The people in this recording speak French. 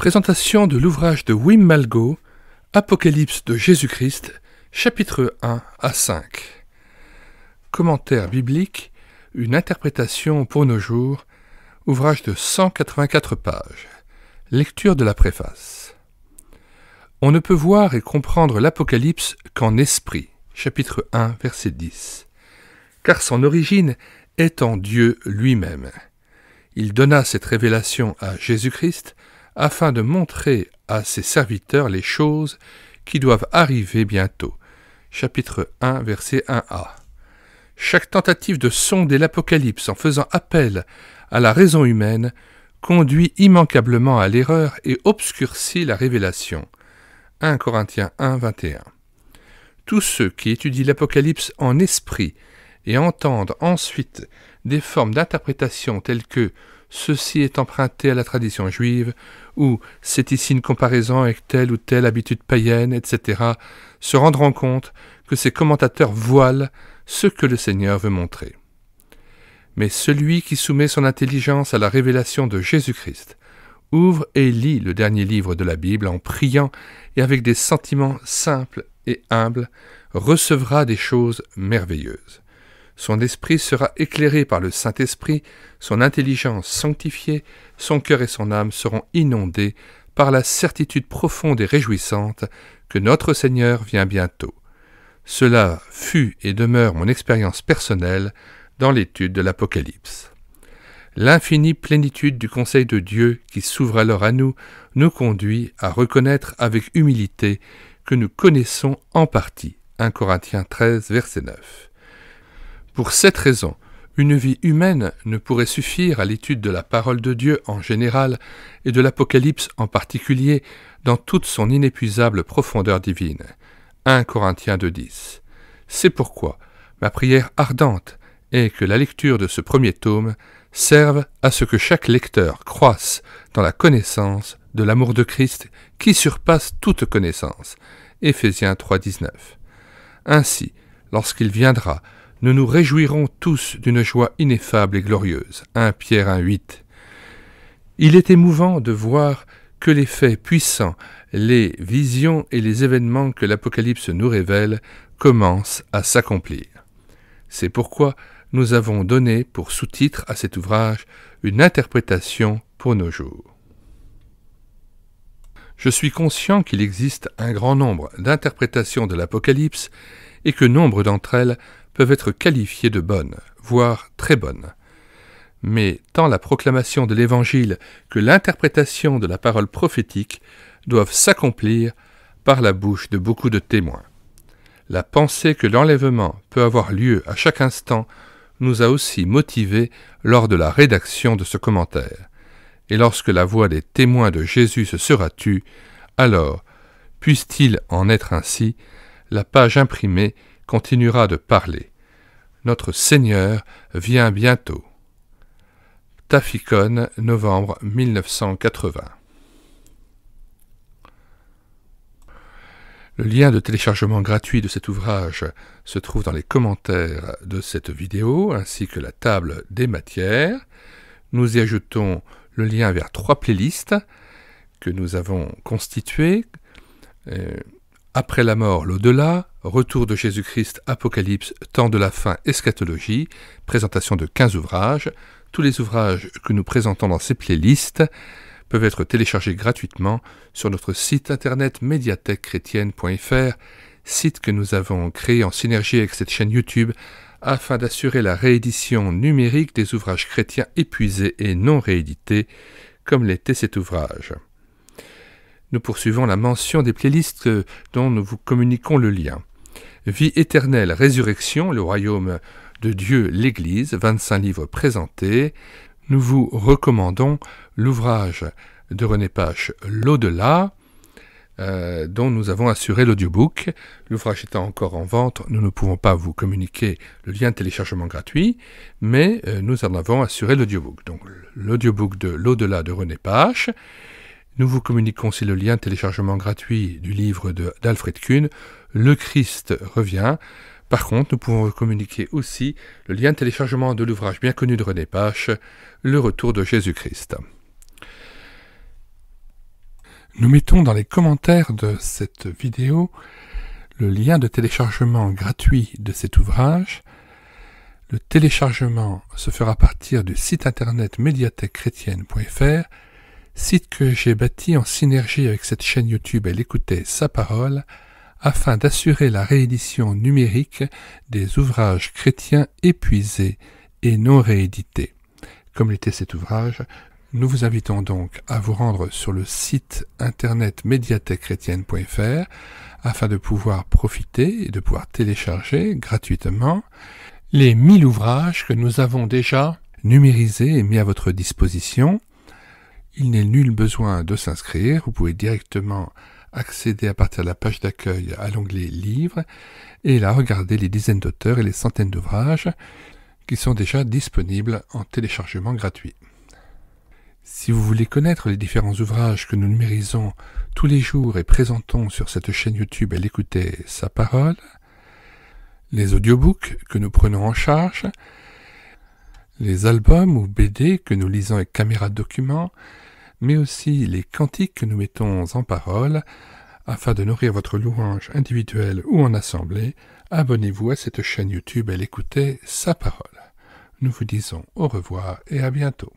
Présentation de l'ouvrage de Wim Malgo, Apocalypse de Jésus-Christ, chapitres 1 à 5. Commentaire biblique, une interprétation pour nos jours, ouvrage de 184 pages. Lecture de la préface. On ne peut voir et comprendre l'Apocalypse qu'en esprit, chapitre 1, verset 10, car son origine est en Dieu lui-même. Il donna cette révélation à Jésus-Christ afin de montrer à ses serviteurs les choses qui doivent arriver bientôt. Chapitre 1, verset 1a. Chaque tentative de sonder l'Apocalypse en faisant appel à la raison humaine conduit immanquablement à l'erreur et obscurcit la révélation. 1 Corinthiens 1, 21. Tous ceux qui étudient l'Apocalypse en esprit et entendent ensuite des formes d'interprétation telles que « ceci est emprunté à la tradition juive » ou « c'est ici une comparaison avec telle ou telle habitude païenne », etc., se rendront compte que ces commentateurs voilent ce que le Seigneur veut montrer. Mais celui qui soumet son intelligence à la révélation de Jésus-Christ ouvre et lit le dernier livre de la Bible en priant et avec des sentiments simples et humbles, recevra des choses merveilleuses. Son esprit sera éclairé par le Saint-Esprit, son intelligence sanctifiée, son cœur et son âme seront inondés par la certitude profonde et réjouissante que notre Seigneur vient bientôt. Cela fut et demeure mon expérience personnelle dans l'étude de l'Apocalypse. L'infinie plénitude du conseil de Dieu qui s'ouvre alors à nous conduit à reconnaître avec humilité que nous connaissons en partie. 1 Corinthiens 13, verset 9. Pour cette raison, une vie humaine ne pourrait suffire à l'étude de la parole de Dieu en général et de l'Apocalypse en particulier dans toute son inépuisable profondeur divine. 1 Corinthiens 2,10. C'est pourquoi ma prière ardente est que la lecture de ce premier tome serve à ce que chaque lecteur croisse dans la connaissance de l'amour de Christ qui surpasse toute connaissance. Éphésiens 3,19. Ainsi, lorsqu'il viendra, nous nous réjouirons tous d'une joie ineffable et glorieuse. 1 Pierre 1,8. Il est émouvant de voir que les faits puissants, les visions et les événements que l'Apocalypse nous révèle commencent à s'accomplir. C'est pourquoi nous avons donné pour sous-titre à cet ouvrage une interprétation pour nos jours. Je suis conscient qu'il existe un grand nombre d'interprétations de l'Apocalypse et que nombre d'entre elles peuvent être qualifiées de bonnes, voire très bonnes. Mais tant la proclamation de l'Évangile que l'interprétation de la parole prophétique doivent s'accomplir par la bouche de beaucoup de témoins. La pensée que l'enlèvement peut avoir lieu à chaque instant nous a aussi motivés lors de la rédaction de ce commentaire. Et lorsque la voix des témoins de Jésus se sera tue, alors, puisse-t-il en être ainsi, la page imprimée continuera de parler. Notre Seigneur vient bientôt. Tafikon, novembre 1980. Le lien de téléchargement gratuit de cet ouvrage se trouve dans les commentaires de cette vidéo, ainsi que la table des matières. Nous y ajoutons le lien vers 3 playlists que nous avons constituées. Après la mort, l'au-delà, Retour de Jésus-Christ, Apocalypse, Temps de la fin, Eschatologie, présentation de 15 ouvrages. Tous les ouvrages que nous présentons dans ces playlists peuvent être téléchargés gratuitement sur notre site internet médiathèquechrétienne.fr, site que nous avons créé en synergie avec cette chaîne YouTube afin d'assurer la réédition numérique des ouvrages chrétiens épuisés et non réédités, comme l'était cet ouvrage. Nous poursuivons la mention des playlists dont nous vous communiquons le lien. Vie éternelle, résurrection, le royaume de Dieu, l'Église, 25 livres présentés. Nous vous recommandons l'ouvrage de René Pache, L'au-delà, dont nous avons assuré l'audiobook. L'ouvrage étant encore en vente, nous ne pouvons pas vous communiquer le lien de téléchargement gratuit, mais nous en avons assuré l'audiobook. Donc l'audiobook de L'au-delà de René Pache. Nous vous communiquons aussi le lien de téléchargement gratuit du livre d'Alfred Kuhn, Le Christ revient. Par contre, nous pouvons vous communiquer aussi le lien de téléchargement de l'ouvrage bien connu de René Pache, Le Retour de Jésus-Christ. Nous mettons dans les commentaires de cette vidéo le lien de téléchargement gratuit de cet ouvrage. Le téléchargement se fera à partir du site internet médiathèquechrétienne.fr, site que j'ai bâti en synergie avec cette chaîne YouTube Elle écoutait sa parole, afin d'assurer la réédition numérique des ouvrages chrétiens épuisés et non réédités. Comme l'était cet ouvrage, nous vous invitons donc à vous rendre sur le site internet médiathèquechrétienne.fr afin de pouvoir profiter et de pouvoir télécharger gratuitement les 1000 ouvrages que nous avons déjà numérisés et mis à votre disposition. Il n'est nul besoin de s'inscrire, vous pouvez directement accéder à partir de la page d'accueil à l'onglet Livres et là regarder les dizaines d'auteurs et les centaines d'ouvrages qui sont déjà disponibles en téléchargement gratuit. Si vous voulez connaître les différents ouvrages que nous numérisons tous les jours et présentons sur cette chaîne YouTube Elle écoutait sa parole, les audiobooks que nous prenons en charge, les albums ou BD que nous lisons avec caméra de document, mais aussi les cantiques que nous mettons en parole, afin de nourrir votre louange individuelle ou en assemblée, abonnez-vous à cette chaîne YouTube Elle écoutait sa parole. Nous vous disons au revoir et à bientôt.